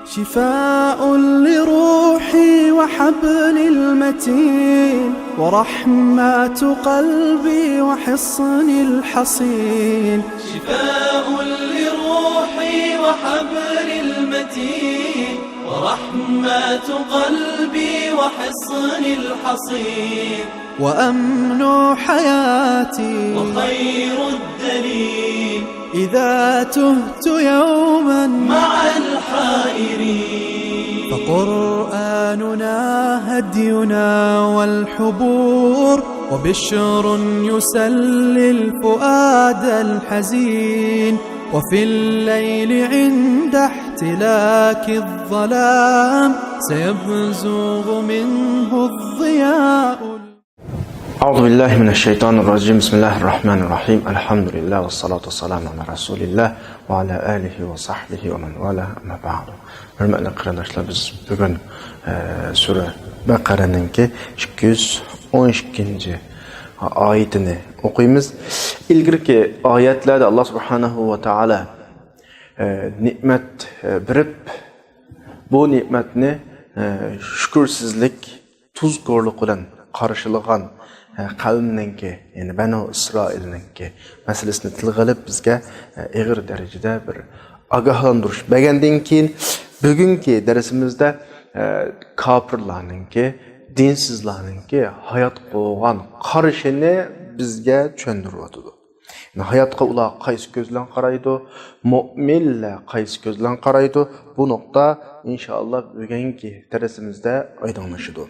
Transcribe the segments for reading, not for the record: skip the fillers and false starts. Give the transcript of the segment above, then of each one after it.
شفاء لروحي وحبل المتين ورحمة قلبي وحصن الحصين. شفاء لروحي وحبل المتين ورحمة قلبي وحصن الحصين. وأمن حياتي وخير الدليل إذا تهت يوما مع الحائرين. فقرآننا هدينا والحبور وبشر يسلي الفؤاد الحزين. وفي الليل عند احتلاك الظلام سيبزغ منه الضياء. أعوذ بالله من الشيطان الرجيم. بسم الله الرحمن الرحيم. الحمد لله والصلاة والسلام على رسول الله وعلى آله وصحبه ومن والاه. Amma ba'du. Hürmetli arkadaşlar, biz bugün Sure Bakara'nınki 212. ayetini okuyumuz. İlgirki ayetlerde Allah Subhanahu ve Taala nimet birip bu nimetni şükürsizlik, tuzgorluk bilen karşılagan kavmninki, yani Banu İsrailninki meselesini tilga alıp bizge ağır derecede bir agahlandırış bergandan keyin bugünkü dersimizde kafirlarninki, dinsizlarninki hayat qo'ygan qarashini bizga tushuntirib o'tadi. Yani hayatga ular qaysi ko'z bilan qaraydi, mu'minlar qaysi ko'z bilan qaraydi, bu nuqta inshaalloh bugungi darsimizda oydinlashadi.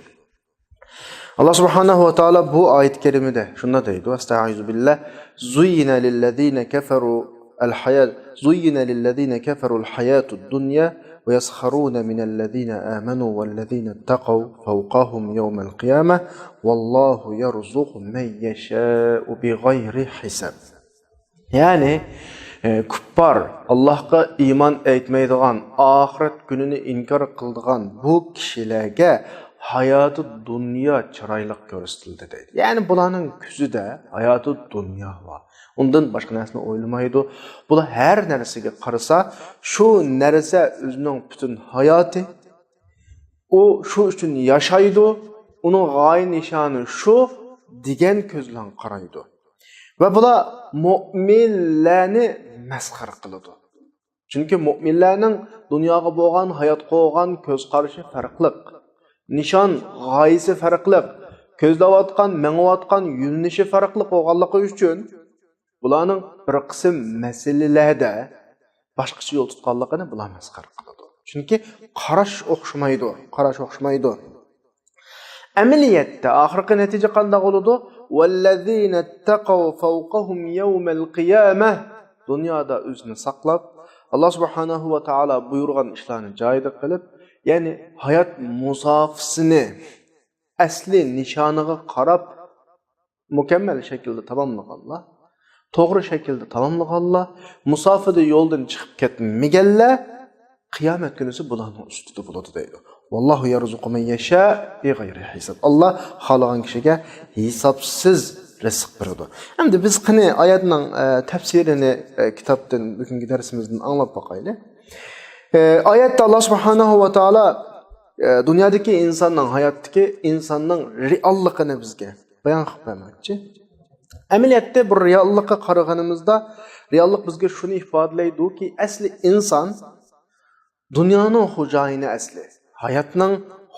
Allah Subhanahu ve Taala bu ayet-i kerimede şunda deydi: "Estaizu billah, zuyyina lillezine keferu el-hayat, zuyyina lillezine keferu el-hayatud dunya ve yeskharuna minellezine amenu vellezine ittaqav fawqahum yawmal kıyameh vallahu yerzuqu men yeşâ'u bighayri hisab." Yani kuffar, Allah'a iman etmeydigan, ahiret gününü inkar kıldıgan bu kişilerge hayatı dünya çıraylık görüstüldi deydi. Yani bulanın küzüde hayatı dünya var. Ondan başka nersini oylamaydı. Bula her nersige qarasa, şu nerse özünün bütün hayatı, o şu üçün yaşaydı, onun gayi nişanı şu digen közlen qaraydı. Ve bula mu'minlerini meskar kılıdı. Çünkü mu'minlerinin dünyaya boğan, hayat qoğan köz qarışı farklık. Nişan, gayesi farklı, közləvatqan, məngəvatqan yönünüşü farklı olğanlığı üçün bularning bir qism məsələlərdə başqaça yol tutqanlığını bular məskar qıldı. Çünki qaraş oxşamaydı. Əməliyyatda axırqı nəticə qandaq oldu? "Vellezine ittaqav fawqahum yawmal qiyamah." Dünyada özünü saqlab, Allah Subhanahu ve Taala buyurğan işlərini cayda qılıb, yani hayat musafisini asli nişanıga qarab mükemmel şekilde tamamlaganlar, doğru şekilde tamamlaganlar, musafide yoldan çıkıp ketmegenler kıyamet günüsü bularning ustida bo'ladi deydi. Vallahu yerzuqu men yasha bi g'ayri hisab. Allah xalagan kishiga hisobsiz rizq beradi. Endi biz qani oyatning tafsirini kitobdan bugungi darsimizdan anglab boqaylik. Ayette Allah Subhanahu ve Taala dünyadaki insanın, hayattaki insanın reallıqını bizge bayan qilib bermoqchi. Amaliyotda bu reallıqqa qaraganimizda reallık bizge şunu ifodalaydi ki asli insan dünyanın xo'jayini asli, hayatning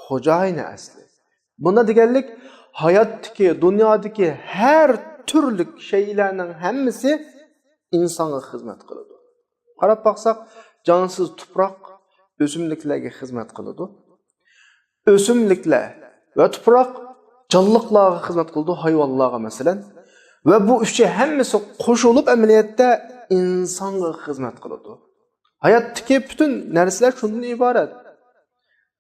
xo'jayini asli. Bunda deganlik hayotdagi, dunyodagi her türlü şeylerning hammasi insonga xizmat qiladi. Qarab baqsaq, cansız toprak ösümliklerge hizmet kıldı. Ösümlikler ve toprak canlıklara hizmet kıldı, hayvanlara mesela. Ve bu üçü hemmesi koşulup emeliyatta insana hizmet kıldı. Hayattaki bütün nerseler şundan ibaret.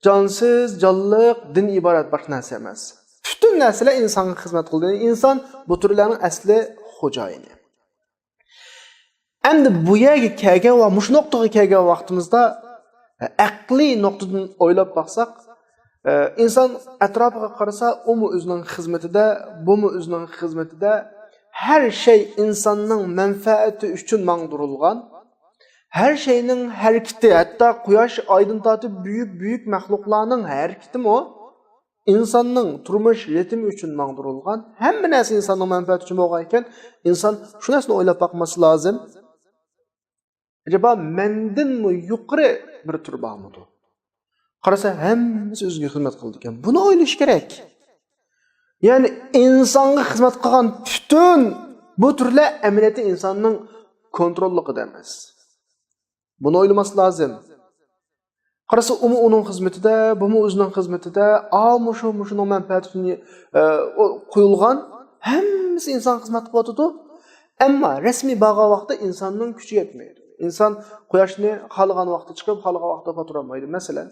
Cansız, canlılık, din ibaret başka nerse emez. Bütün nerseler insana hizmet kıldı. İnsan bu türlerin asli hocayını. Endi bu yerga kelgan va mush nuqtaga kelgan vaqtimizda aqliy nuqtadan o'ylab baqsaq, inson atrofiga qarasa, u mu o'zining xizmatida, bu mu o'zining xizmatida, har şey insonning manfaati uchun mangdurilgan Her şeyinin hareketi, hatta quyosh aydın tatib büyük mahluklarning hareketi o. İnsanның turmuş ritmi üçün mağdurulgan, hamma narsa insonning manfaati uchun bo'lgan ekan, inson shu narsani o'ylab boqmasi lozim. Acaba mendanmi yuqori bir tur bormidi? Qarasa hammasi o'ziga xizmat qildi ekan. Buni o'ylash kerak. Ya'ni insonga xizmat qilgan butun bu turlar amaliyotda insonning kontrolligida emas. Buni o'ylamas lozim. Qarasa onun xizmatida, bumi o'zining xizmatida, mushuning manfaati uchun qo'yilgan hammasi inson xizmat qilyotdi. Ammo rasmiy bo'lgan vaqtda insonning kuchi yetmaydi. İnsan quyoshni xohlagan vaqtda chiqib, xohlagan vaqtda fotura olmaydi. Masalan,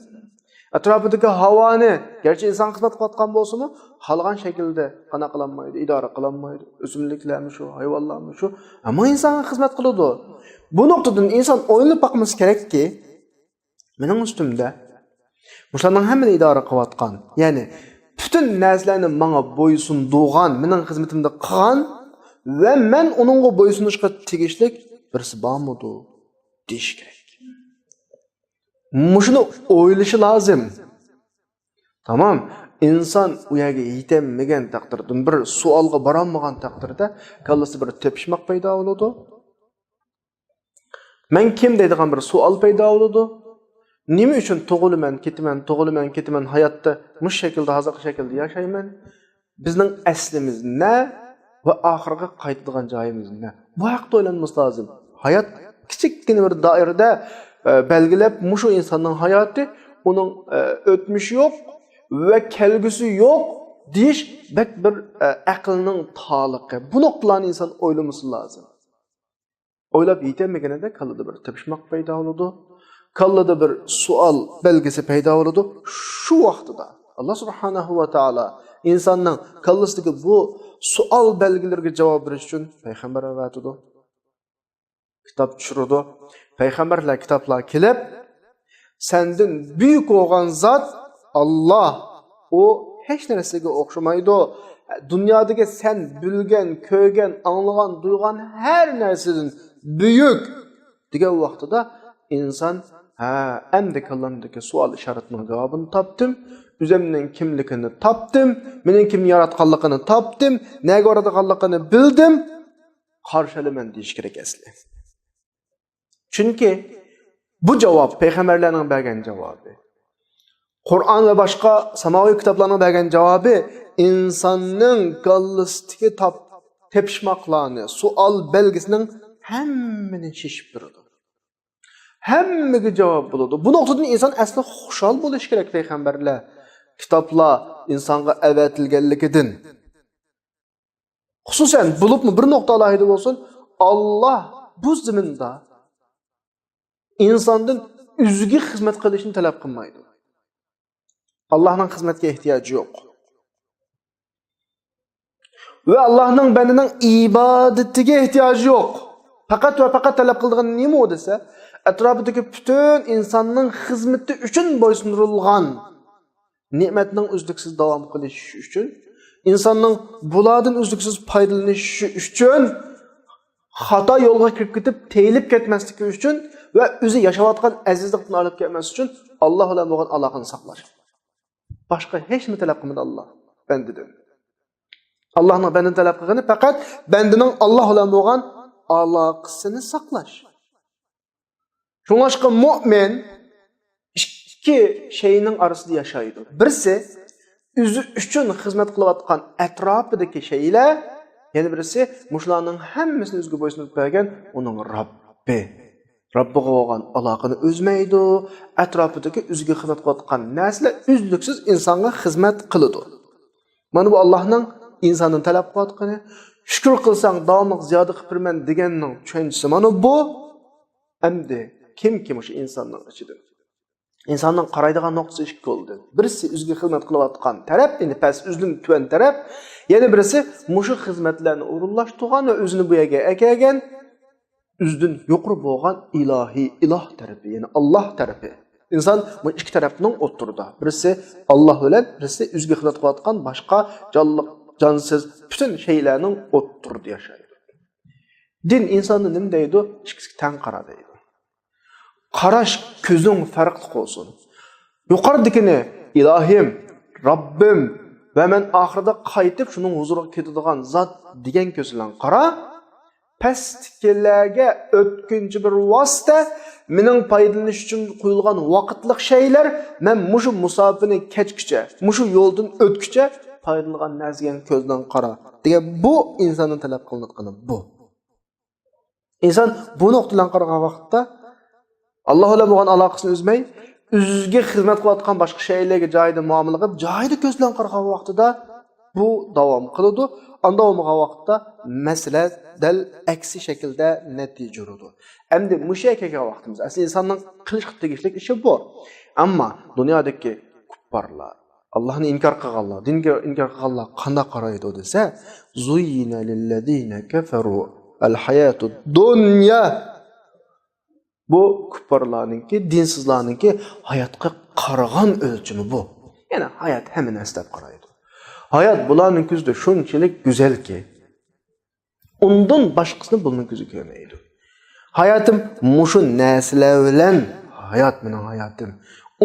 atrofidagi havoni, garchi inson xizmat qilayotgan bo'lsa-mu, xohlagan shaklda qana qilinmaydi, idora qilinmaydi. O'simliklarmi shu, hayvonlarmi shu, ammo insonga xizmat qiladi. Bu nuqtadan inson o'ylab boqmasi kerakki, mening ustimda mushlarning hammani idora qilayotgan, ya'ni butun narsalarni menga bo'ysundirgan, mening xizmatimda qilgan va men uningga bo'ysunishga tegishlik birisi bormidi deyish kerak. Mushuni o'ylashi lozim. Tamam, inson u yerga yetamagan taqdirda, bir savolga bora olmagan taqdirda kallasida bir tepishmoq paydo bo'ladi. Men kim deydigan bir savol paydo bo'ladi. Nima uchun tug'ilman, hayotda mush shaklda, hozirgi shaklda yashayman? Bizning aslimiz ne va oxirgi qaytadigan joyimiz ne? Bu haqda o'ylanmamiz lozim. Hayot kichikgina bir doirada belgilab, mushu insonning hayoti, uning o'tmishi yo'q va kelgusi yo'q deyish bir aqlning toliqi. Bu nuqtalarni inson o'ylaması lozim. O'ylab yetamaganida kallada bir tepishmoq paydo bo'ladi. Kallada bir savol belgisi paydo bo'ladi. Shu vaqtida Alloh subhanahu va taolo insonning kallasidagi bu savol belgilariga javob berish uchun payg'ambar avatidi. Kitap tushirdi. Payg'ambarlar kitoblar kelib, senden büyük olan zat Allah. O hech narsaga o'xshamaydi. Dunyodagi sen bilgan, ko'rgan, anglagan, duygan her narsadan büyük degan vaqtida inson endi kallamdagi savol isharatining javobini topdim. O'zimning kimligini topdim, mening kim yaratganligini topdim, nega yaratganligini bildim. Qarshalaman deyish kerak asli. Chunki bu javob payg'ambarlarning bergan javobi. Qur'on va boshqa samoviy kitoblarning bergan javobi insonning gallasidagi tepishmoqlarni, savol belgisining hammani shishib turadi. Hammaga javob bo'ladi. Bu nuqtadan inson asli xushal bo'lish kerak. Payg'ambarlar, kitoblar insonga avatilganligidan. Xususan, bo'libmi bir nuqta alohida bo'lsin, Alloh bu zaminda insondan o'ziga xizmat qilishni talab qilmaydi. Allohning xizmatga ehtiyoji yo'q. Ve Allah'ın bendining ibadetiga ehtiyoji yo'q. Faqat va faqat talab qiladigan nima o desa, atrofidagi bütün insonning xizmati uchun bo'ysundirilgan ne'matning uzluksiz davom qilishi uchun, insonning bulardan uzluksiz foydalanishi uchun, xato yo'lga kirib ketib, teyilib ketmasligi uchun va o'zi yashayotgan azizlikni olib kelmas uchun Alloh bilan bo'lgan aloqani saqlash. Boshqa hech nima talab qilmadi Alloh bendidan. Allah'ın benden talep qilgani faqat bendining Allah bilan bo'lgan aloqasini saqlash. Shunga mu'min ikki şeyning orasida yashaydi. Birisi o'zi uchun xizmat qilayotgan atrofidagi shaylar, yana birisi mushlarning hammasini o'ziga bo'ysunib bergan uning Robbi. Robbiga bo'lgan aloqani uzmaydi, atrofidagi o'ziga xizmat qilayotgan narsalar uzluksiz insonga xizmat qiladi. Mana bu Allohning insondan talab qilayotgani, shukr qilsang davomli ziyoda qilib berman deganning tushunchasi. Mana bu endi kim o'sha insonning ichida. İnsanın qaraydigan nuqtasi ikki bo'ldi. Birisi o'ziga xizmat qilayotgan taraf, endi past o'zlin tuvan taraf, yana birisi mushu xizmatlarni o'rinlashtirgan va o'zini bu yerga akagan o'zidan yuqori bo'lgan iloh tarafi, ya'ni Alloh tarafi. İnsan bu ikki tarafning o'rtasida. Birisi Alloh bilan, birisi o'ziga xizmat qilayotgan boshqa jonliq, jonsiz bütün şeylarning o'rtasida yashaydi. Din insonni nima deydi? Ikkisiga teng qaraydi. qarash ko'zing farqli bo'lsin. Yuqoridagini ilohim, Robbim va men oxirida qaytib shuning huzuriga ketadigan zot degan ko'z bilan qara. Pastkilarga o'tkinchi bir vosita, mening foydalanish uchun qo'yilgan vaqtlik shaylar, men mushu musofirni kechkicha, mushu yo'ldan o'tkicha foydalangan narsaga ko'zdan qara. degan bu insonning talab qilinayotgani bu. İnsan bu nuqtadan qaragan vaqtda Alloh bilan bo'lgan aloqasini uzmay, o'ziga xizmat qilayotgan boshqa shaylarga joyida muomala qilib, joyida ko'z bilan qaragan vaqtida bu davom qiladi. Anda olmagan vaqtda masala dal aksi shaklda natija uradi. Endi musha kelgan vaqtimiz asli insonning qilish tegishli ishi bu. Ammo dunyodagi kuffarlar, Allohni inkor qilganlar, dinga inkor qilganlar qanday qaraydi desa, zuyyina lillazina kafaru al-hayatud dunya. Bu kuffarlarningki, dinsizlarningki hayotga qaragan o'lchimi bu. Ya'ni hayot hamma narsada qaraydi. Hayat bularning ko'zida shunchalik go'zalki, undan boshqasini buning ko'zi ko'rmaydi. Hayotim mushu narsalar bilan hayot mening hayotim.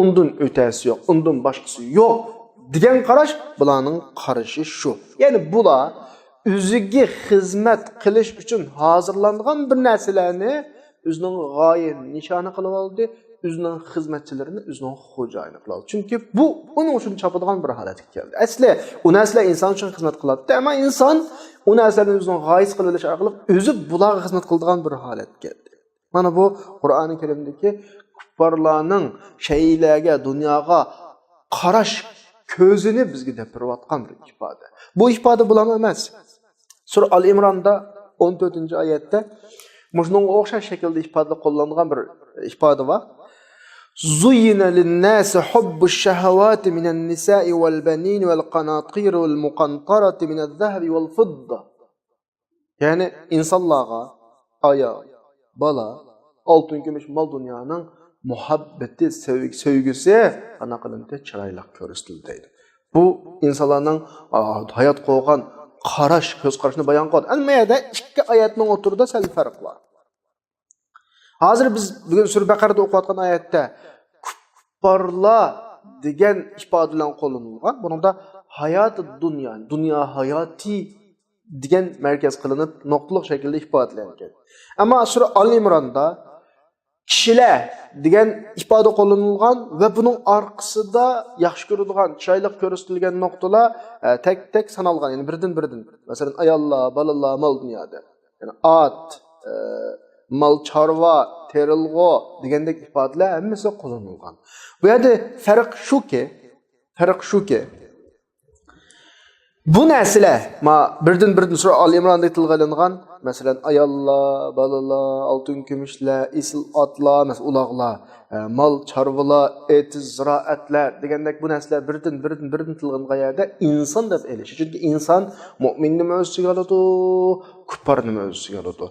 Undan o'tasi yo'q, undan boshqasi yo'q degan qarash bularning qarashi shu. Ya'ni bular o'ziga xizmat qilish uchun hozirlangan bir narsalarni o'zining g'oya nishoni qilib oldi, o'zining xizmatchilarini o'zining xo'jayini qilib oldi. Chunki bu uning uchun chopadigan bir holatga keldi. Asli u narsalar inson uchun xizmat qiladi, ammo inson u narsalarni o'zining g'oyasi qilib olish orqali o'zi bularga xizmat qiladigan bir holatga keldi. Mana bu Qur'oni Karimdagi kuffarlarning shaylarga, dunyoga qarash ko'zini bizga deb berayotgan bir ifoda. Bu ifoda bular emas. Sura Al-Imronda 14-oyatda Muşnun o'xshash shaklda ifodada qo'llangan bir ifoda bor. Zuyyina lin-nasi hubbush-shahawati minan-nisa'i wal-banin wal-qanatir wal-muqantarati min-adh-dhahabi wal-fidda. Ya'ni insonlarga aya, bala, oltin, kumush, mol dunyoning muhabbati, sevgisi ana qilinda chiroyli ko'rsatildi. Bu insonlarning hayot qo'ygan qarash, ko'z qarashini bayon qiladi. Ammo yerda ikki oyatning o'tirida sal farq bor. Hozir biz bugun Sura Baqarada o'qiyotgan oyatda kuffarlar degan ifoda bilan qo'llanilgan. Bunda hayotid dunyo, dunyo hayoti degan markaz qilinib, nuqtaliq shaklda ifodalangan. Ammo Sura Al-Imronda kishilar degan ifoda qo'llanilgan va buning orqasida yaxshi ko'radigan, chiroyli ko'rsatilgan nuqtalar tek sanalgan, ya'ni birdan. Masalan, ayollar, balalar, mol dunyoda. Ya'ni ot, mol chorva, terilg'o degandek ifodalar hammasi qo'llanilgan. Bu yerda farq shuki, bu narsalar birdan Sura Al-Imronda tilg'alangan, masalan ayollar, balalar, oltin kumushlar, esil otlar, uloqlar, mol chorvalar, etiz ziroatlar degandek bu narsalar birdan tilg'angan yerda inson deb elish. Chunki inson mu'minni o'ziga oladi, kuffarni o'ziga oladi.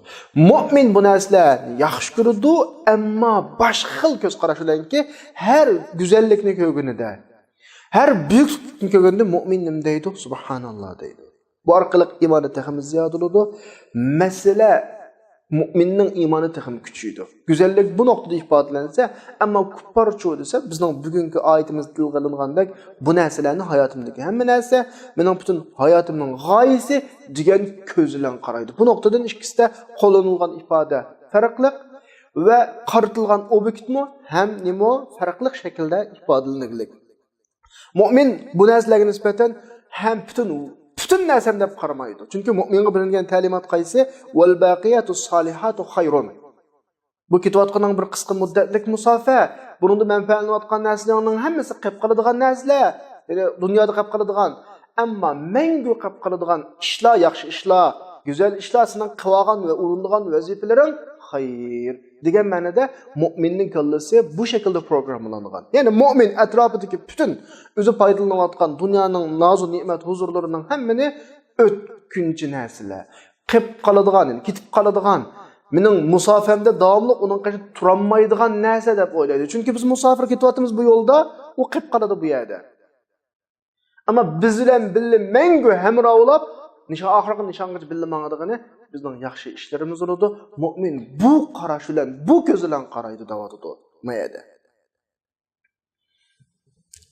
Mu'min bu narsalarni yaxshi ko'radi, ammo boshqa xil ko'z qarash bilanki, har go'zallikni ko'rganida, her büyüklükni ko'rganda mu'min nima deydi? Subhanallah deydi. Bu orqali iymoni teximiz ziyodaladi. Masala mu'minning iymoni texim kuchaydi. Go'zallik bu nuqtada ifodalansa, ammo kuffarchi desa, bizning bugungi oyatimizda tilg'alingandek bu narsalarni hayotimdagi hamma narsa mening butun hayotimning g'oyasi degan ko'z bilan qaraydi. Bu nuqtadan ikkisida qo'llanilgan ifoda farqli va qaritilgan obyektmi ham nima farqli shaklda ifodalanadi. Mu'min bu narsalarga nisbatan ham butun narsani deb qaramaydi. Chunki mu'minga berilgan ta'limot qaysi? Wal baqiyatus solihatu khayrun. Bu ketayotgan bir qisqa muddatlik musofa. Bunda manfaatlanayotgan narsalarning hammasi qilib qoladigan narsalar, ya'ni dunyoda qilib qoladigan, ammo mangu qilib qoladigan ishlar, yaxshi ishlar, go'zal ishlar sening qilgan va uringan vazifalaring xayr degan ma'noda mu'minning kallasi bu shaklda programlangan. Ya'ni mu'min atrofidagi butun o'zi foydalanayotgan dunyoning nozu ne'mat huzurlarining hammani o'tkinchi narsalar, qilib qoladigan, ketib qoladigan, mening musofamda davomli uning qarshi turolmaydigan narsa deb o'ylaydi. Chunki biz musofir ketyapmiz bu yo'lda, u qilib qoladi bu yerda. Ammo biz bilan birga mangu hamrohlab oxirgi nishongacha birga mang'adigani bizning yaxshi ishlarimiz bo'ladi. Mu'min bu qarash bilan, bu ko'z bilan qaraydi, davotida. mayada.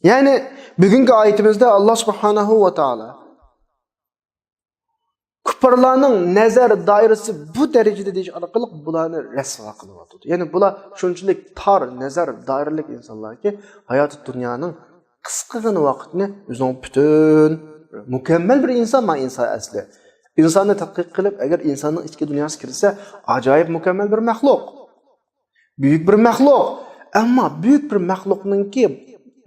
Yani bugünkü ayetimizde Allah subhanahu wa ta'ala Küpürlarning nazar doirasi bu darajada deyish orqali bularni rasvo qilyapti. Ya'ni bular shunchalik tor nazar doiralik insonlarki, hayot dunyoning qisqagina vaqtni o'zining butun mukammal bir inson asli. İnsonni tadqiq qilib, agar insonning ichki dunyosi kirsa, ajoyib mukammal bir maxluq. Buyuk bir maxluq. Ammo buyuk bir maxluqningki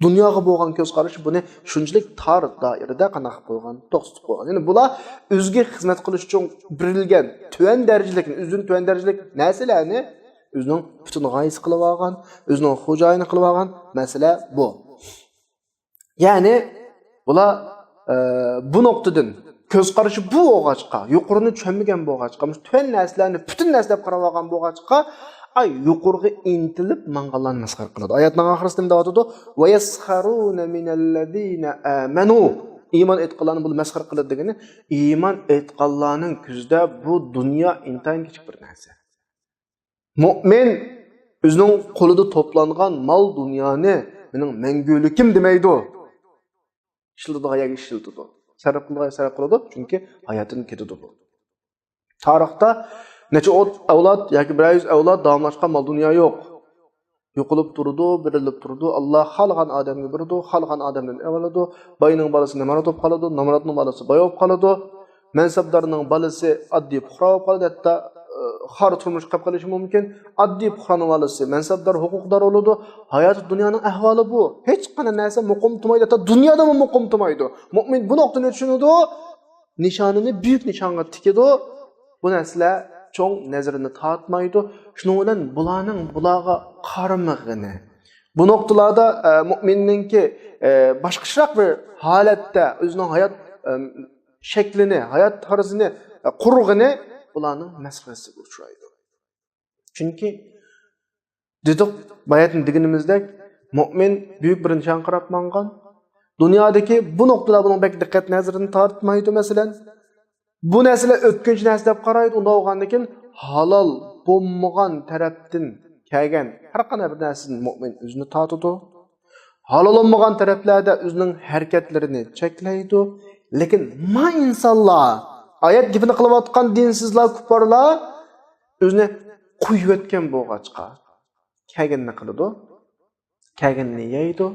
dunyoga bo'lgan ko'z qarashi buni shunchalik tor doirada qanaqa bo'lgan, to'sib qo'ygan. Ya'ni bular o'ziga xizmat qilish uchun berilgan tuvan darajalikni, o'zining tuvan darajalik narsalarni o'zining butun g'oyasi qilib olgan, o'zining xo'jayini qilib olgan masala bu. Ya'ni bular bu nuqtadan ko'z qarashi bu o'g'achqa, yuqorini tushunmagan bo'g'achqa, tuvan narsalarni butun narsalab qarab olgan bo'g'achqa ay yuqorga intilib manganlarni masxar qiladi. Oyatning oxirisida nima deyotdi? Va yaskharuna minallazina amanu. Iymon etganlarni bu masxar qiladi degani, iymon etganlarning ko'zida bu dunyo intayin kichik bir narsa. Mu'min o'zining qo'lida to'plangan mol dunyoni mening mangulikim demaydi. Ishildiga ishildi. Sarf qiladi, chunki hayotin ketadi bu. Tarixda necha avlod yoki 100 avlod davomlashgan mol dunyo yo'q. Yo'qolib turdi, berilib turdi. Alloh xalqan odamga berdi, xalqan odamdan avladi. Boyning balasi namrat bo'lib qoladi, namratning balasi boy bo'lib qoladi. Mansabdorning balasi oddiy fuqaro bo'lib qoladi, hatto xor turmush qilib qolishi mumkin. Oddiy fuqaroning balasi mansabdor, huquqdor bo'ladi. Hayot dunyoning ahvoli bu. Hech qanday narsa muqim turmaydi, hatto dunyoda ham muqim turmaydi. Mu'min bu nuqtani tushunadi, nishonini buyuk nishonga tikadi. Bu narsalar cho'ng nazarini tortmaydi. Shuning bilan bularga qaramag'ini. Bu nuqtalarda mu'minningki boshqacharoq bir holatda o'zining hayot shaklini, hayot tarzini qurg'ini bularning masxarasiga uchraydi. Chunki dedik, bayatni deganimizdek, mu'min buyuk bir nishon qarab mangan. Dunyodagi bu nuqtalar buning bek diqqat nazarini tortmaydi masalan. Bu narsalar o'tkinchi narsa deb qaraydi, unda bo'lgandan keyin halol bo'lmagan tarafdan kelgan har qanday bir narsani mu'min o'zini tortadi. Halol bo'lmagan taraflarda o'zining harakatlarini cheklaydi. Lekin ma insonlar oyat gapini qilayotgan dinsizlar, kuffarlar o'zini qo'yib o'tgan bo'g'achqa kelganini qiladi. Kelganini yeydi.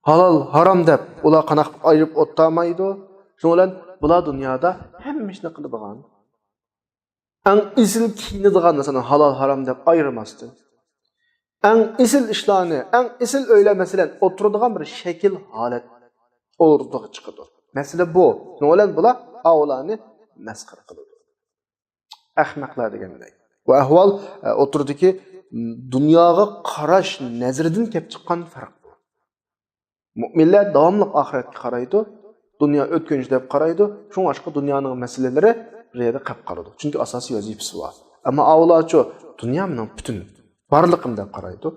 Halol, harom deb ular qanaq ayirib o'tmaydi. Shuning bilan bular dunyoda hamma ishni qilib bo'lgan. Eng isil kiyinadigan narsani halol harom deb ayirmasdi. Eng isil ishlarni, eng isil o'ylar masalan o'tiradigan bir shakl holat o'rtaga chiqadi. Masala bu. Shuning bilan bular avlarni masxar qiladi. Ahmoqlar deganday. Bu ahvol o'tirdiki dunyoga qarash nazaridan kelib chiqqan farq bu. Mu'minlar davomli oxiratga qaraydi. Dünya o'tkinchi deb qaraydi. Shuning boshqa dunyoning masalalari yerda qolib qoladi. Chunki asosiy vazifasi bor. Ammo avlodchi dunyo bilan butun barliqim deb qaraydi.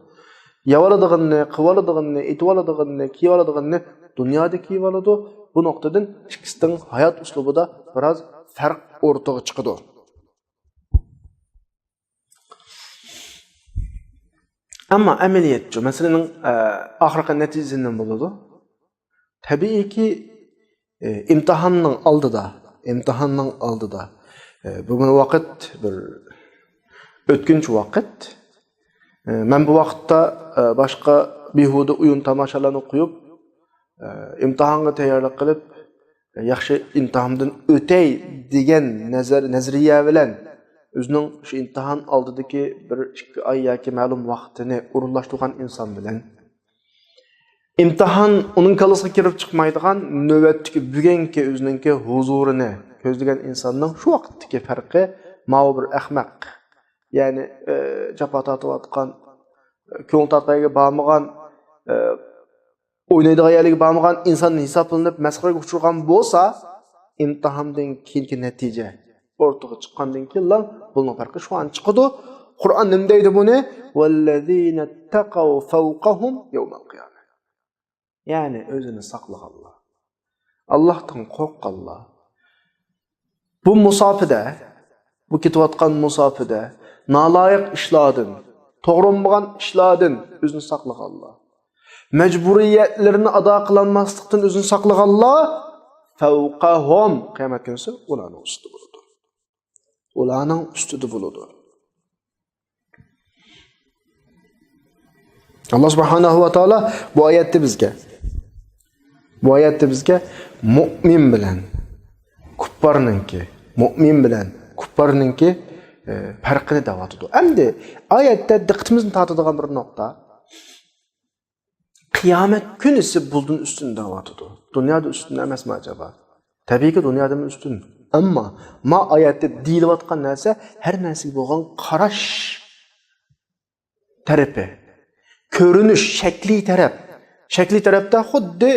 Yavaladiganni, qivaladiganni, etvaladiganni, kiyvaladiganni dunyoda kiyvaladi. Bu nuqtadan ikkisining hayot uslubida biroz farq o'rtaga chiqadi. Ammo amaliyotchi masalaning oxirgi natijasi nima bo'ladi? Tabiiyki imtihonning oldida bugun vaqt bir o'tkinchi vaqt. Men bu vaqtda boshqa behuda o'yin tomoshalarni qo'yib imtihonga tayyorlik qilib yaxshi imtihondan o'tay degan nazariya bilan o'zining shu imtihon oldidagi bir 2 oy yoki ma'lum vaqtini o'rinlashtirgan inson bilan imtihon uning kalasiga kirib chiqmaydigan navbatdagi bugungi o'zininki huzurini ko'zlagan insonning shu vaqtdagi farqi ma'lum bir ahmoq, ya'ni jafo tortayotgan, ko'ngil tortmayga bormagan, o'ynaydigan yerga bormagan insonni hisoblanib masxaraga uchirgan bo'lsa, imtihondan keyingi natija o'rtaga chiqqandan keyin buning farqi shu an chiqadi. Qur'on nima deydi buni? Vallazina taqaw fawqahum yawmal qiyamah. Ya'ni o'zini saqlaganlar, Allohdan qo'rqqanlar. Bu musofida, bu ketayotgan musofida naloyiq ishlardan to'g'ri bo'lmagan ishlardan o'zini saqlaganlar, majburiyatlarini ado qilolmaslikdan o'zini saqlaganlar fawqahum qiyomat kunisi ularning ustida bo'ladi. Ularning ustida bo'ladi. Allah subhanahu va taolo bu oyatda bizga mu'min bilan kuffarninki farqini davatidi. Endi oyatda diqqatimizni tortadigan bir nuqta qiyomat kunisi buldun ustunda davatidi. Dunyoda ustunda emasmi acaba? Tabiiyki dunyoda ustun. Ammo ma oyatda deyilayotgan narsa har narsaga bo'lgan qarash tarafi. Görünüş, şekli tarafta xuddi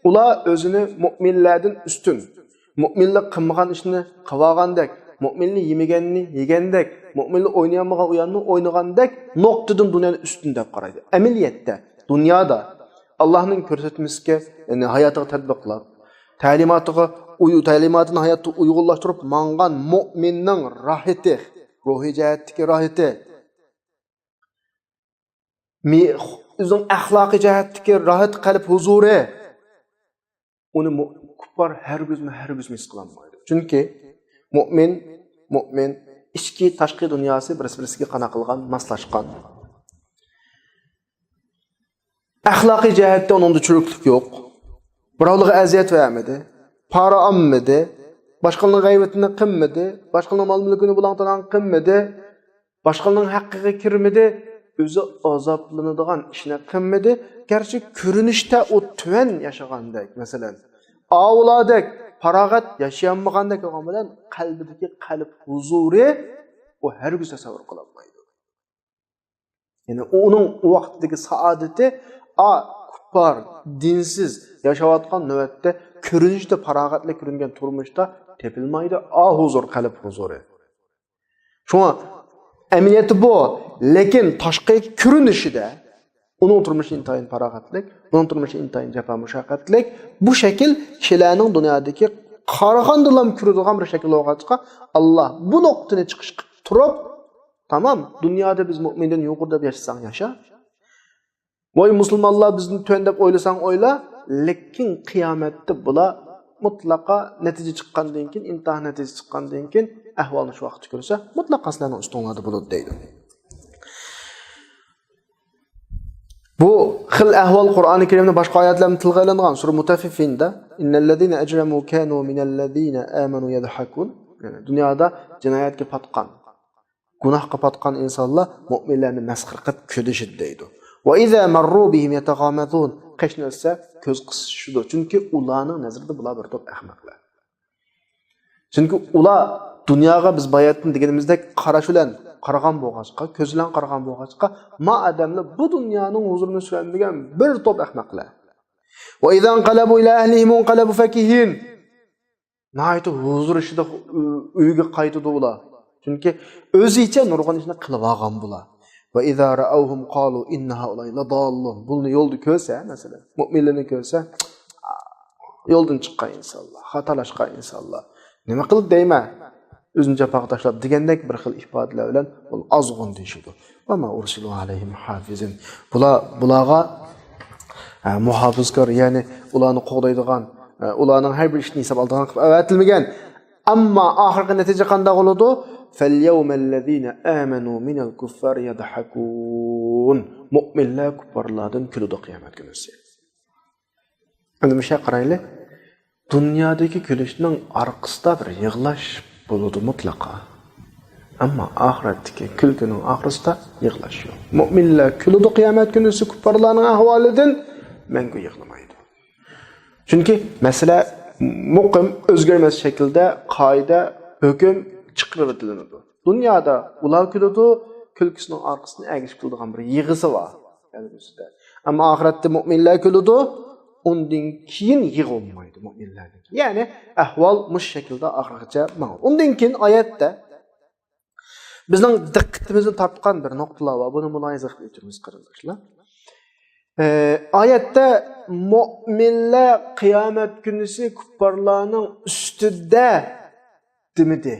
ular özünü mu'minlardan üstün. Mu'minlik qilmagan ishni qilgandek, mu'minlik yemaganni yegandek, mu'minlik o'ynayolmagan o'yinni o'ynagandek nuqtadan dunyoni üstün deb qaraydi. Amaliyotda dunyoda Allohning ko'rsatmasiga, ya'ni hayotiga tatbiqlab, ta'limotini hayotda uyg'unlashtirib mangan mu'minning rohati, ruhiy jihatdagi rohati o'zining axloqiy jihatdagi rohat qalb huzuri uni kuffar hargiz his qilolmaydi. Chunki mu'min ichki tashqi dunyosi bir-biriga qana qilgan, moslashgan. Axloqiy jihatda uningda churuklik yo'q. Birovlarga aziyat vermedi, para olmadi, boshqalarning g'aybatini qilmadi, boshqalarning mol-mulkini bulantadan qilmadi, boshqalarning haqqiga kirmadi. Özü azaplanadigan ishni qilmadi. Gerçi ko'rinishda o tuvan yashagandek, masalan, avladek farog'at yashayolmagandek bo'lgan bilan qalbidagi qalb huzuri o hargiz tasavvur qilolmaydi. Ya'ni uning vaqtdagi saodati kuffar, dinsiz yashayotgan navbatda ko'rinishda farog'atli ko'ringan turmushda tepilmaydi. Huzur, qalb huzuri. Shuna Əməliyyatı bu, lekin tashqi ko'rinishida uning turmushi intayin farog'atlik, uning turmushi intayin jafo mushaqqatlik, bu shakl kishilarning dunyodagi qaragandilam ko'radigan bir shakl bo'lgancha Alloh bu nuqtani chiqish qilib turib, tamam, dunyoda biz mu'mindan yuqori deb yashasang yasha. Voy musulmonlar bizni tuvan deb o'ylasang o'yla, lekin qiyomatda bular mutlaqo natija chiqqandan keyin, imtihon natijasi chiqqandan keyin ahvolni shu vaqtda ko'rsa, mutlaqo sizlarning ustunlarda bo'ladi deydi. Bu xil ahvol Qur'oni Karimda boshqa oyatlarda tilga olingan sura Mutaffifinda innallazina ajramu kanu minallazina amanu yadhakun. Yani dunyoda jinoyatga patqan, gunohga patqan insonlar mu'minlarni masxir qilib kulishdi deydi. Va iza marru bihim yataghamazun. Qishnalsa ko'z qisishidir. Chunki ularning nazarida bular bir to'p ahmoqlar. Chunki ular dunyoga biz bayatni deganimizdek qarash bilan qaragan bo'lg'achqa, ko'z bilan qaragan bo'lg'achqa, ma odamlar bu dunyoning huzurini suradigan bir to'p ahmoqlar. Va idan qalabu ila ahlihim qalabu fakihin. Nayto huzur ishida uyga qaytadi ular. Chunki o'zicha nurg'on ishni qilib olgan bular. Va iza ra'awhum qalu inna haulay ladallun. Buni yo'lda ko'rsa, masalan, mu'minlarni ko'rsa, yo'ldan chiqqan insonlar, xatolashgan insonlar. Nima qilib deyman? O'zini jafoga tashlab degandek bir xil ifodalar bilan ul azg'un deyshidi. Va ma ursilu alayhim hafizin. Bularga muhofizkor, ya'ni ularni qo'g'daydigan, ularning har bir ishni hisob oladigan qilib avatilmagan. Ammo oxirgi natija qanday bo'ladi? Falyawmallazina amanu minal kuffar yadhakun. Mu'minlar kuffarlardan kuladi qiyomat kunisi. Endi musha qaraylik. Dunyodagi kulishning orqasida bir yig'lash bo'ladi mutlaqo. Ammo oxiratdagi kulgining orqasida yig'lash yo'q. Mu'minlar kuladi qiyomat kunisi kuffarlarning ahvolidan mangu yig'lamaydi. Chunki masala muqim o'zgarmas shaklda qoida hukm chiqarib o'tiladi. Dunyoda ular kuladi, kulkisining orqasini agish qiladigan bir yig'isi bor. Ammo oxiratda mu'minlar kuladi, undan keyin yig'ilmaydi mu'minlarning. Ya'ni ahvol mush shaklda oxirigacha ma'lum. Undan keyin oyatda bizning diqqatimizni tortgan bir nuqtalar bor. Buni mulohaza qilib o'tiramiz qarindoshlar. Oyatda mu'minlar qiyomat kunisi kuffarlarning ustida demidi.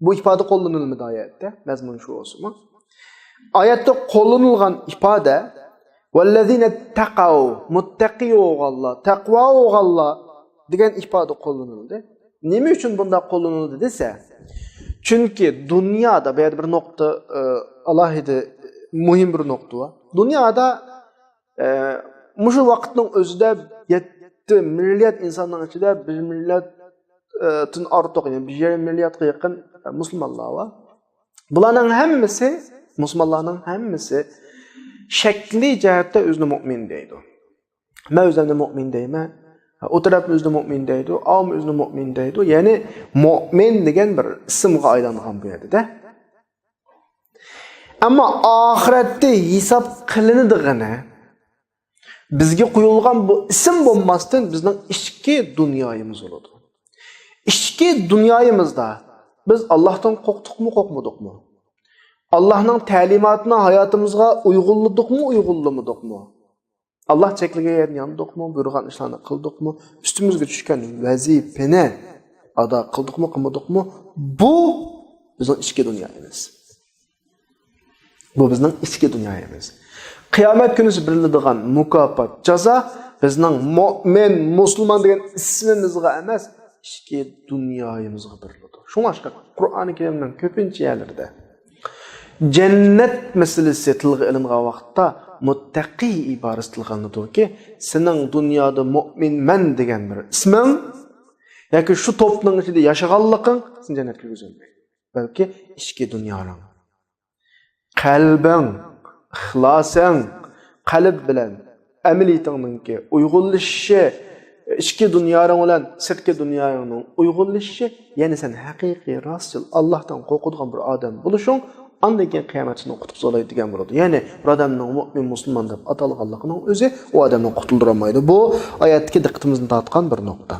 Bu ifoda qo'llanilmadi oyatda. Mazmun shu bo'lsa-mu. Oyatda qo'llanilgan ifoda vallazina taqav muttaqi o'g'allar, taqvo o'g'allar degan ifoda qo'llanildi. Nima uchun bunda qo'llanildi desa, chunki dunyoda bu yerda bir nuqta alohida muhim bir nuqta bor. Dunyoda mushu vaqtning o'zida 7 milliard insonning ichida 1 milliarddan ortiq, ya'ni 1,5 milliardga yaqin musulmonlar bor. Bularning hammasi, musulmonlarning hammasi shakli jihatda o'zini mu'min deydi. Men o'zimni mu'min deyman. O taraf o'zini mu'min deydi, avm o'zini mu'min deydi. Ya'ni mu'min degan bir ismga aylangan bu yerda. Ammo oxiratda hisob qilinadigan bizga qo'yilgan bu ism bo'lmasdan bizning ichki dunyoyimiz bo'ladi. İchki dunyoyimizda biz Allohdan qo'rqdikmi, qo'rqmadikmi? Allohning ta'limotini hayotimizga uyg'unladikmi? Allah cheklagan yandikmi, buyurgan ishlarni qildikmi, ustimizga tushgan vazifani ado qildikmi, qilmadikmi? Bu bizning ichki dunyoyimiz. Bu bizning ichki dunyoyimiz. Qiyomat kuni beriladigan mukofot, jazo bizning mu'min, musulmon degan ismimizga emas, ichki dunyoyimizga beriladi. Shunga Qur'oni Karimning ko'pincha yerlarida cennet meselesi tilga ilingan vaqtda muttaqi ibarasi tilganidiki, sening dunyoda mu'minman degan bir isming yoki shu to'pning ichida yashaganliging seni jannatga kirgizmaydi. Balki ichki dunyoning, qalbing, ixlosing, qalb bilan amaliyatingning uyg'unlashishi, ichki dunyoning bilan sirtki dunyoning uyg'unlashishi, ya'ni sen haqiqiy rostchil Allohdan qo'rqadigan bir odam bo'lishing Ondan keyin qiyomatni qutib so'laydi degan bo'ladi. Ya'ni bir odamning mu'min musulmon deb atalganligining o'zi u odamni qutuldirolmaydi. Bu oyatga diqqatimizni tortgan bir nuqta.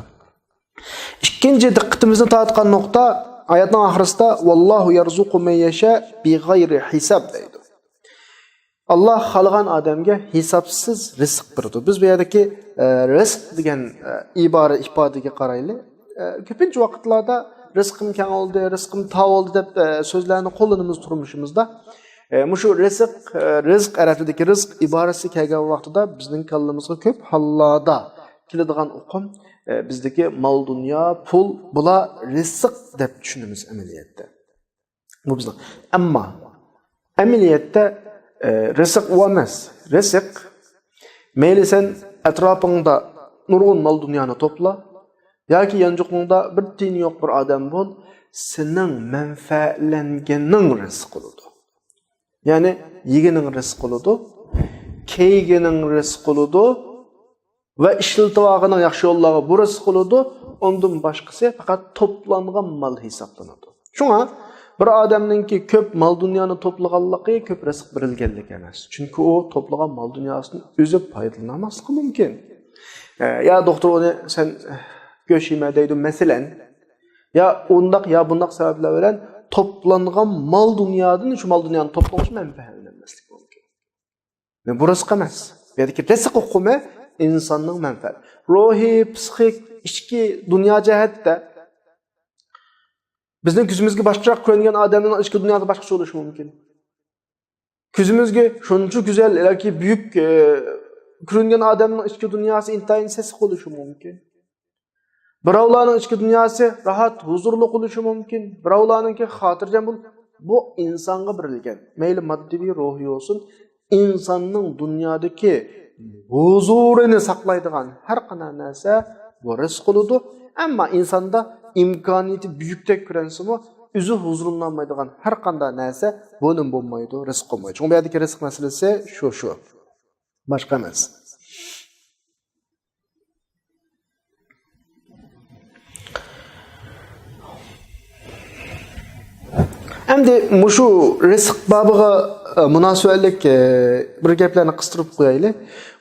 Ikkinchi diqqatimizni tortgan nuqta oyatning oxirisida vallohu yarzuqu man yasha big'ayri hisob deydi. Alloh xalqan odamga hisobsiz rizq beradi. Biz bu yerdagi rizq degan ifodaga qaraylik. Ko'pincha vaqtlarda rizqim keng oldu, rizqim tav oldu deb so'zlarni qo'llanamiz turmushimizda. Mushu rizq arabidagi rizq iborasi kelgan vaqtida bizning kallamizga ko'p hollarda keladigan o'qim bizdagi mol dunyo, pul, bular rizq deb tushunamiz amaliyotda. Bu bizning. Ammo amaliyotda rizq emas. Rizq mayli sen atrofingda nurg'un mol dunyoni to'pla yoki yanjuqingda bir tiyin yo'q bir odam bo'l, sening manfaatlanganing rizq bo'ladi. Ya'ni yegining rizq bo'ladi, kiygining rizq bo'ladi va ishlatvagining yaxshi yo'llarga bu rizq bo'ladi. Undan boshqasi faqat to'plangan mol hisoblanadi. Shunga bir odamningki ko'p mol dunyoni to'plaganligi ko'p rizq berilganligi emas. Chunki u to'plagan mol dunyosini o'zi foydalanmasligi mumkin. Ya doktor uni sen go'sht yeme deydi mesela. Ya undaq ya bundaq sebepler bilen toplangan mal dünyadan şu mal dünyanın toplamış menfaatlenmeslik mümkün. Ve bu rizq emas. Ya'ni rizq hukmi insonning manfaat. Ruhiy, psixik, ichki dunyo jihatda bizning ko'zimizga boshqaroq ko'ringan odamning ichki dunyoda boshqacha bo'lishi mumkin. Ko'zimizga shuncha go'zal yoki buyuk ko'ringan odamning ichki dunyosi intayin sesiq bo'lishi mumkin. Birovlarning ichki dunyosi rahat, huzurli bo'lishi mumkin. Birovlarningki xotirjam bo'l. Bu insonga berilgan. Mayli moddiy, ruhiy bo'lsin, insonning dunyodagi huzurini saqlaydigan har qanday narsa bu rizq bo'ladi. Ammo insonda imkoniyati buyukdek ko'ransimi, o'zi huzurlanmaydigan har qanday narsa bo'lim bo'lmaydi, rizq bo'lmaydi. Chunki bu yerdagi rizq masalasi shu. Boshqa emas. Endi mushu rizq babiga munosabatlik bir gaplarni qistirib qo'yaylik.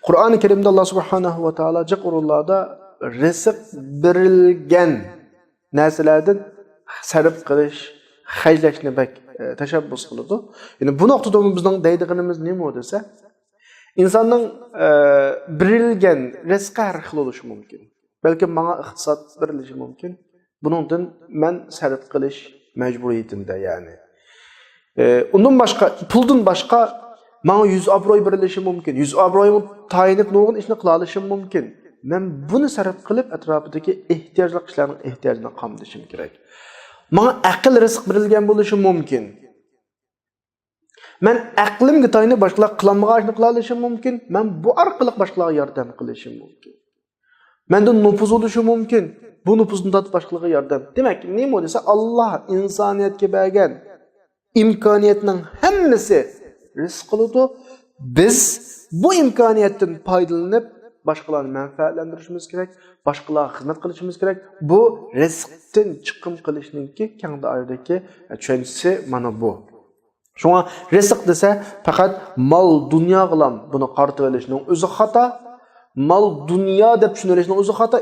Qur'oni Karimda Alloh subhanahu va taolo jiqurullarda rizq berilgan narsalardan sarf qilish, xajlashni tashabbus qiladi. Ya'ni bu nuqtada bizning deydiganimiz nima desa, insonning berilgan rizqi har xil bo'lishi mumkin. Balki menga iqtisod berilishi mumkin. Buningdan men sarf qilish majburiyatimda, ya'ni Ondan başqa, puldan başqa bana 100 abroy birleşim mümkün. 100 abroyumu tayinib nurgun işini qila alışım mümkün. Men bunu sarf qilib atrofidagi ehtiyojli kishilarning ehtiyojini qamdashim kerak. Menga aql rizq berilgan bo'lishi mumkin. Men aqlimga tayinib boshqalar qilmagan ishni qila olishim mumkin. Men bu orqali boshqalarga yordam qilishim mumkin. Menda nufuz bo'lishi mumkin. Bu nufuzni tatib boshqalarga yordam. Demak, nima desa Alloh insoniyatga bergan imkoniyatning hammasi rizq qiladi. Biz bu imkoniyatdan foydalanib başqalarını menfaatlendirishimiz kerak, başqalarga xizmat qilishimiz kerak. Bu rizqdan chiqim qilishninki keng doiradagi tushunchasi mana bu. Shunga rizq desa faqat mol dunyo bilan buni qartib olishning o'zi xato. Mol dunyo deb tushunishning o'zi xato.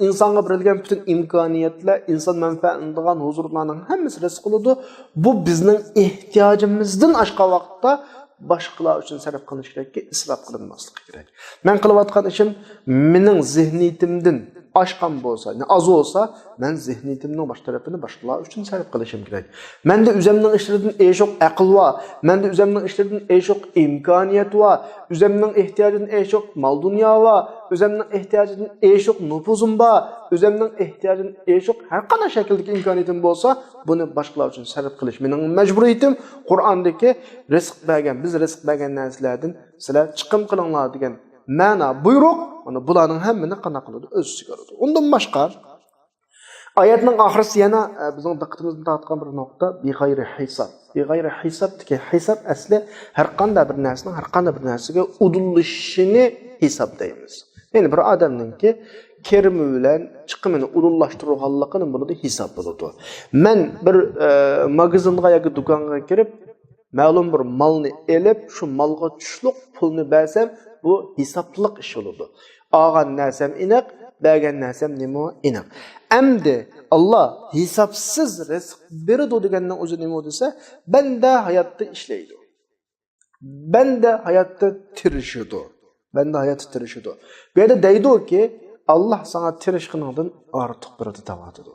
Insonga berilgan butun imkoniyatlar, inson manfaatlanadigan huzurlarning hammasi rizq bo'ladi. Bu bizning ehtiyojimizdan oshgan vaqtda başqalar uchun sarf qilish kerakki, isrof qilinmasligi kerak. Men qilayotgan ishim mening zehniyatimdan oshgan bo'lsa, az bo'lsa, men zehniyatimning bosh tarafini boshqalar uchun sarf qilishim kerak. Menda o'zimning ishlaridan eshoq aql va, menda o'zimning ishlaridan eshoq imkoniyat va, o'zimning ehtiyojidan eshoq mol dunyo va, o'zimning ehtiyojidan eshoq nufuzim va, o'zimning ehtiyojidan eshoq har qanday shakldagi imkoniyatim bo'lsa, buni boshqalar uchun sarf qilish mening majburiyatim. Qur'ondagi rizq bergan, biz rizq bergan narsalardan sizlar chiqim qilinglar degan ma'no buyruq, mana bularning hammani qana qiladi, o'z chiqaradi. Undan boshqa oyatning oxirisi yana bizning diqqatimizni tortgan bir nuqta, bi g'ayri hisob. Bi g'ayri hisob deki hisob asli har qanday bir narsaning har qanday bir narsaga udulishini hisoblaymiz. Ya'ni bir odamningki kirimi bilan chiqimini udulashtirganligini bunda hisob bo'ladi. Men bir magazinga yoki do'konga kirib ma'lum bir malni elib, shu malga tushliq pulni bersam, bu hisobliq ish bo'ladi. Olgan narsam aniq, bergan narsam nima aniq. Endi Alloh hisobsiz rizq beradi deganning o'zi nima desa, banda hayotda ishlaydi. Banda hayotda tirishadi. Banda hayotda tirishadi. Bu yerda deydi-ki, Allah sana tirishqiningdan ortiq beradi deyotdi.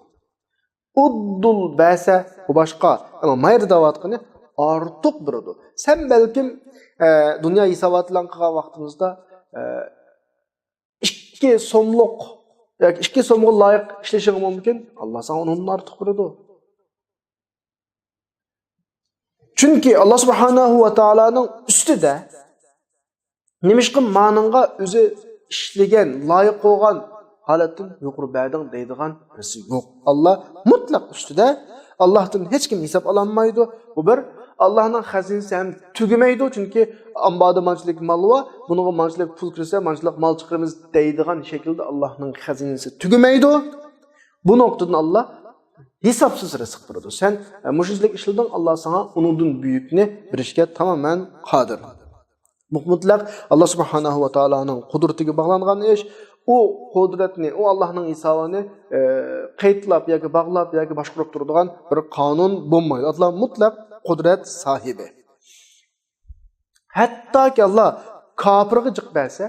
Uddul basa bu boshqa, ammo mayda deyotgani ortiq beradi. Sen balkim dunyo hisoboti bilan qilgan vaqtimizda 2 so'mlik yoki 2 so'mga loyiq ishlashing mumkin. Alloh sana undan ortiq beradi. Chunki Alloh subhanahu va taolaning ustida nimishqi ma'nonga o'zi ishlagan, loyiq bo'lgan holatdan yuqori berding deydigan birisi yo'q. Alloh mutlaq ustida, Allohdan hech kim hisob ololmaydi. Bu bir Allah'ın xazinasi ham tugamaydi, chunki amboda manchilik mal va bunga manchilik pul kirsa, manchilik mal chiqaramiz deydigan shaklda Allohning xazinasi tugamaydi. Bu noktadan Allah hisobsiz rizq beradi. Sen mushizlik ishlading, Alloh sana uningdan buyukni berishga tamamen qodir. Mutlaq Allah subhanahu va taolaning qudratiga bog'langan ish, o qudratni, o Allohning hisobini qaytlab yoki bog'lab yoki boshqarib turadigan bir qonun bo'lmaydi. Allah mutlaq qudrat sahibi. Hattoki Allah kofirga jiq bersa,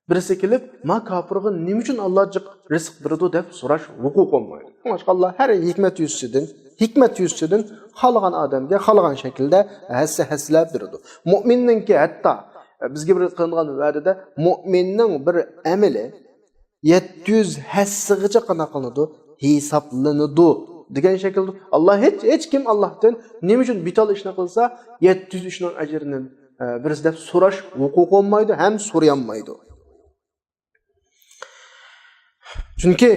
birisi kelib, "Ma kofirga nima uchun Alloh jiq rizq beradi?" deb so'rash huquq bo'lmaydi. Boshqa Allah har hikmat yuzidan xalqan odamga xalqan shaklda haslab beradi. Mu'minningki hatto bizga bir qilingan va'dada mu'minning bir amali 700 hassigacha qanaqlanadi, hisoblanadi degan shaklda Allah hech kim Allohdan nima uchun bital ishni qilsa 700 ishning ajrini birisi deb so'rash huquqi olmaydi, ham so'rayolmaydi. Chunki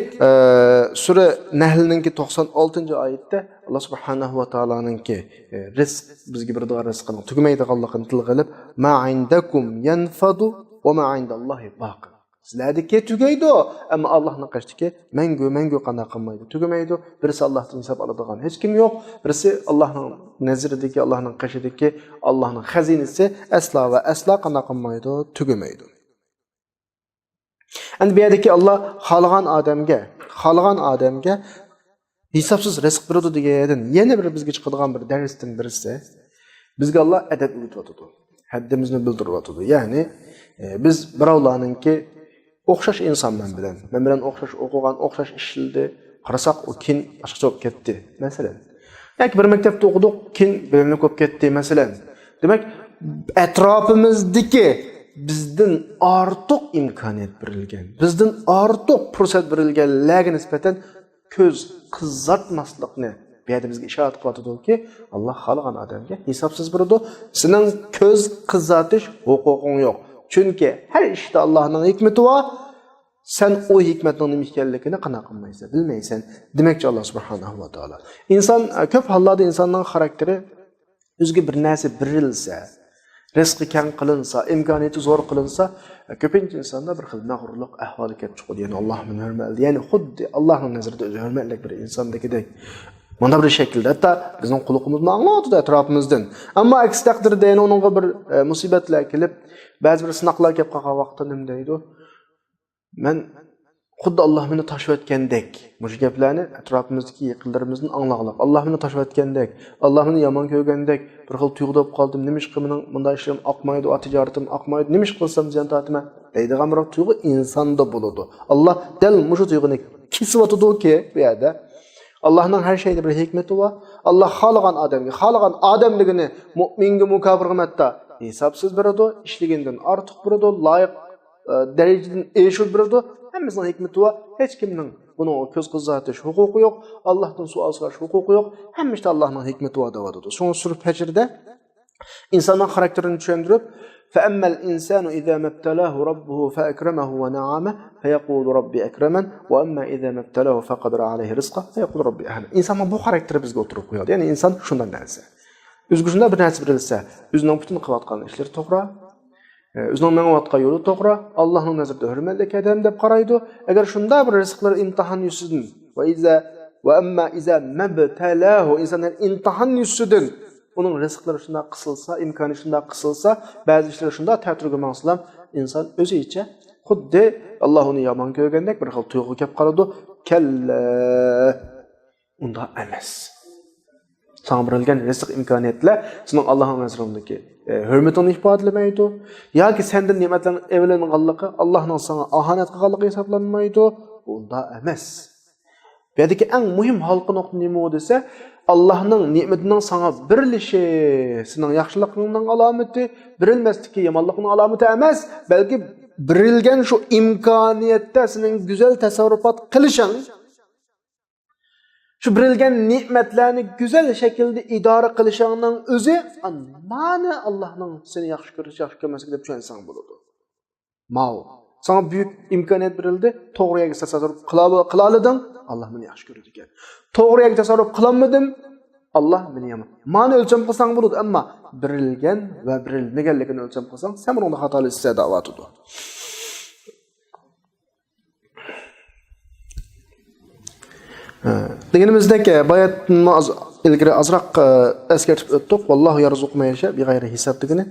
sura Nahlninki 96-oyatda Allah subhanahu va taolaninki rizq bizga beradigan rizqni tugamaydiganligini til qilib, "Ma indakum yanfadu va ma indallohi baqi." Sizlardagi tugaydi, ammo Allohning qashdiki mangu qana qilmaydi, tugamaydi. Birisi Allohdan hisob oladigan hech kim yo'q. Birisi Allohning nazaridagi, Allohning qashidagi, Allohning xazinasi aslo va aslo qana qilmaydi, tugamaydi. Endi bu yerdagi Alloh xalqan odamga hisobsiz rizq beradi degandan yana bir bizga chiqadigan bir darsdan birisi, bizga Alloh adab o'rgatadi. Haddimizni bildiryapti. Ya'ni biz birovlarninki o'xshash inson men bilan o'xshash o'qigan, o'xshash ishildi. Qarasak u kin boshqacha bo'lib ketdi. Masalan, Yoki bir maktabda o'qidik, keyin bilimni ko'p ketdi masalan. Demak, atrofimizdagi bizdan ortiq imkoniyat berilgan, bizdan ortiq fursat berilganlarga nisbatan ko'z qizartmaslikni bu yerda bizga ishorat qilyapti-ki, Alloh xalqan odamga hisobsiz beradi. Sening ko'z qizartish huquqing yo'q. Chunki har ishda Allohning hikmati bor. Sen o hikmetning nima ekanligini qanaqa qilmaysan, bilmaysan. Demakchi Alloh subhanahu va taolo. İnson ko'p hollarda insonning xarakteri o'ziga bir narsa berilsa, rizqi keng qilinsa, imkoniyati zo'r qilinsa, ko'pincha insonda bir xil mag'rurlik ahvoli kelib chiqadi. Ya'ni Alloh meni hurmatlaydi. Ya'ni xuddi Allohning nazarida o'zi hurmatli bir insondagidek. Mana bir shaklda hatto bizning quluqimizni anglatadi atrofimizdan. Ammo aks taqdirda yana uningga bir musibatlar kelib, ba'zi bir sinoqlar kelib qolgan vaqtda nima deydi? Men xuddi Alloh meni tashlayotgandek, bu gaplarni atrofimizdagi yaqinlarimizdan anglag'liq. Alloh meni tashlayotgandek, Alloh meni yomon ko'rgandek bir xil tuyg'u bo'lib qoldim. Nima ish qildim? Bunday ishim oqmaydi, tijaratim oqmaydi. Nima ish qilsam ziyon tortaman? Deydigan bir tuyg'u insonda bo'ladi. Alloh dal mushu tuyg'uni kesyotdi-ki, bu yerda Allohning har shayda bir hikmati bor. Alloh xalqan odamga, xalqan odamligini mu'minga mukofirga hatto hisobsiz beradi, ishligidan ortiq beradi, loyiq dereceden eşit birdi. Hemimizin hikmeti var. Hiç kiminin bunu köz kızartış hukuku yok. Allah'tan sual soraş hukuku yok. Hemimizde Allah'ın hikmeti var da vardır. Sonra Surah Fecr'de insanın karakterini düşündürüp فَأَمَّا الْاِنْسَانُ اِذَا مَبْتَلَاهُ رَبُّهُ فَاَكْرَمَهُ وَنَعَامَهُ فَيَقُولُ رَبِّي اَكْرَمَنْ وَأَمَّا اِذَا مَبْتَلَاهُ فَقَدْرَ عَلَيْهِ رِزْقَهُ فَيَقُولُ رَبِّي اَهَنَ. İnsan bu karakteri bizge oturup koyuyor. Yani insan şundan neresi? Üzgüsünde bir neresi birilse, üzünden bütün kıvatkan işleri toprağa, o'zining mengayotgan yo'li to'g'ri, Allohning nazarida hurmatli odam deb qaraydi. Agar shunda bir rizqlar imtihon yusidan va amma iza mabtalahu insonlar imtihon yusidan uning rizqlari shunda qisilsa, imkoni shunda qisilsa, ba'zi ishlar shunda ta'tirga manslam inson o'zicha xuddi Alloh uni yomon ko'rgandek bir xil tuyg'u kelib qoladi. Kalla unda emas. Sana berilgan rizq imkoniyatlar sening Allohning nazarındagi hurmatini ifodalamaydi yoki sendan ne'matlarni evlanganligi Allohning sana ahanat qilganligi hisoblanmaydi. Unda emas. Bu yerdagi eng muhim halqa nuqta nima desa, Allohning ne'matining sana birilishi sening yaxshiligingning alomati, birilmasligi yomonlikning alomati emas, balki birilgan shu imkoniyatda sening go'zal tasarrufot qilishing, şu birilgen nimetlerini güzel şekilde idare kılışanın özü mana Allah'ın seni yaxşı görüş, yaxşı görmesi gidip şu insan bulurdu. Mao. Sana büyük imkaniyet verildi. Doğruya gitse tasarruf kılalıdın. Allah beni yaxşı görürdü ki. Doğruya gitse tasarruf kılamadım. Allah beni yaman. Mana ölçem kılsan bulurdu ama birilgen ve birilmegenlikini ölçem kılsan sen bunun da hatalı size davatıdır. Degenimizdeki bayatni ilgari azroq eskartib o'tdik. Vallohu yarzuqu man yasha bi g'ayri hisob degani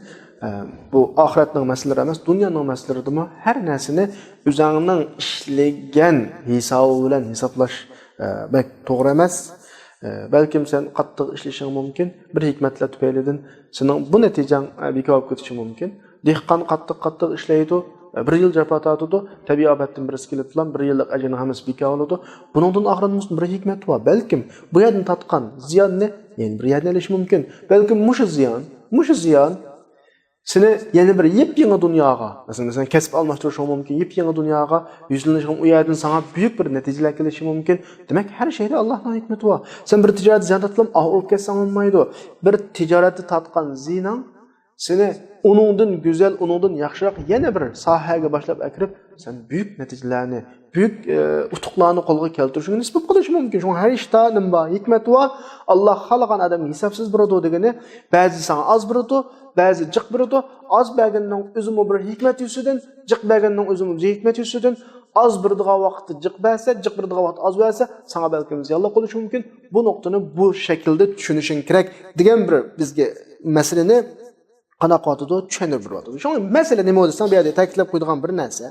bu oxiratning masalalari emas, dunyoning masalalarida har narsani o'zingning ishlagan hisobi bilan hisoblash bak to'g'ri emas. Balkim sen qattiq ishlashing mumkin, bir hikmatlar tufaylidan sening bu natijang bekor bo'lib ketishi mumkin. Dehqon qattiq ishlaydi. Bir yıl jafo tortadi, tabiiy ofatdan birisi kelib tulan, bir yillik ajrini hammasi bekor oladi. Buningdan oxiratning bir hikmati bor. Balkim bu yerdan tatgan ziyonni yana bir yerdan olish mumkin. Balkim mushu ziyon seni yana bir yep-yangi dunyoga, masalan sen kasb almashtirishi mumkin, yep-yangi dunyoga yuzlanishing u yerdan sana buyuk bir natijalar kelishi mumkin. Demak, har shayda Allohning hikmati bor. Sen bir tijorat ziyon tatlam, olib ketsang olmaydi. Bir tijoratni tatgan ziyon seni onundan güzel, onundan yaxshiroq yana bir sohaga boshlab akirib, sen büyük natijalarni, büyük utuqlarni qo'lga keltirishingni nisbat qilish mumkin. Shu har ishda nima hikmat bor. Alloh xalqan odamga hisobsiz beradi degani, ba'zi sana az beradi, ba'zi jiq beradi. Az berganning o'zimi bir hikmat yusidan, jiq berganning o'zimi hikmat yusidan, az beradigan vaqtda jiq bersa, jiq beradigan vaqt az bersa, sana balkim ziyonli qilishi mumkin. Bu nuqtani bu shaklda tushunishing kerak degan bir bizga masalani qanaqatıda tushunib beradi. Shunga masala nima desam, bu yerda ta'kidlab qo'ydigan bir narsa.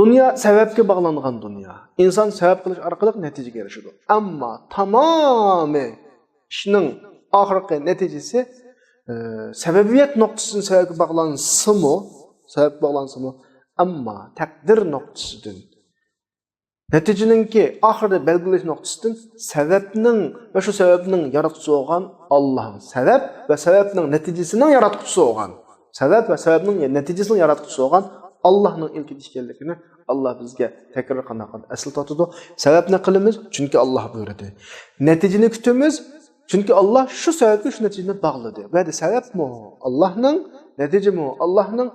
Dunyo sababga bog'langan dunyo. Inson sabab qilish orqali natijaga erishadi. Ammo tamomi ishning oxirgi natijasi sababiyat nuqtasidan sababga bog'lansimi, ammo taqdir nuqtasidan Neticeninki ahirde belgileniş noktasından sebepnin ve şu sebepnin yaratıcısı olan Allah'ın. Sebep ve sebepnin neticesinin yaratıcısı olan. Sebep ve sebepnin neticesinin yaratıcısı olan Allah'ın ilk ilişkilerini Allah bizge tekrar qanaqan asıl tutudu. Sebep ne kılımız? Çünkü Allah buyurdu. Neticeni kütümüz? Çünkü Allah şu sebebi şu neticeni bağladı. Ve de sebep mi o? Allah'ın, netice mi o? Allah'ın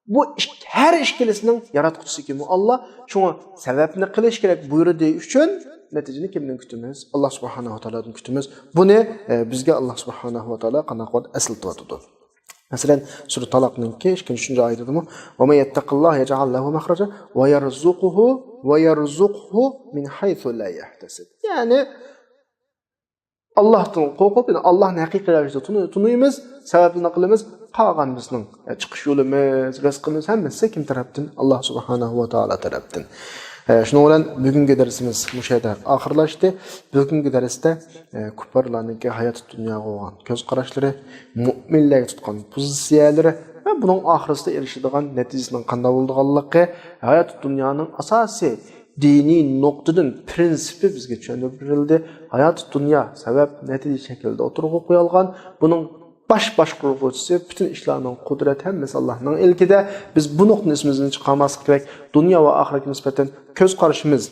bu her işkelesinin yaratıcısı kim o? Allah şuna sebepini kılış gerek buyurduğu için neticeni kimden kütümüz? Allah subhanahu wa ta'la'dan kütümüz. Bu ne? Bizge Allah subhanahu wa ta'la qanaqan asıl tutudu. Mesela Sure Talaq'ın 2. ayeti mi? "Ve men yettaqillaha yec'al lehu mahraca ve yerzuquhu min haythu la yahtasib." Yani Allah'tan korkup Allah'ın hakikatini tunuyumuz, sebebini kılımız, qalğanımızın çıkış yolumuz, rızkımız hemmesi kim tarafdan? Allah subhanahu wa ta'ala tarafdan. Şunu bilen bugünkü dersimiz bu şeyde ahırlaştı. Bugünkü dersde kuparlarınki hayat dünyaya olan göz qarashlari, mu'minlarga tutgan pozitsiyalari ve bunun ahirasida erişidigan neticesinin qanday bo'lganligi, hayat dünyanın asosiy dini noktadan prinsipi bizge tushuntirildi. Hayat dünya sebep netice şekilde oturg'a qo'yilgan. Bunun baş qurg'uvchisi bütün ishlarning qudrat hammasi Allohning ilkida. Biz bu nuqtani esimizdan chiqarmaslik kerak. Dunyo va oxiratga nisbatan ko'z qarashimiz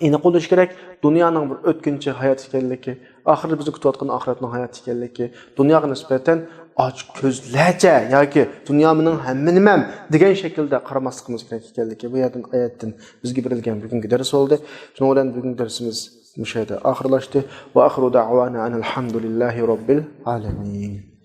aniq bo'lishi kerak. Dunyoning bir o'tkinchi hayot ekanligi, oxirida bizni kutayotgan oxiratning hayoti ekanligi, dunyoga nisbatan och ko'zlarcha yoki dunyo mening hamma nimam degan shaklda qaramasligimiz kerak ekanligi bu yerdan oyatdan bizga berilgan bugungi dars bo'ldi. Shuning bilan bugungi darsimiz mushayda oxirlashdi. Va axiru da'wana alhamdulillahi robbil alamin.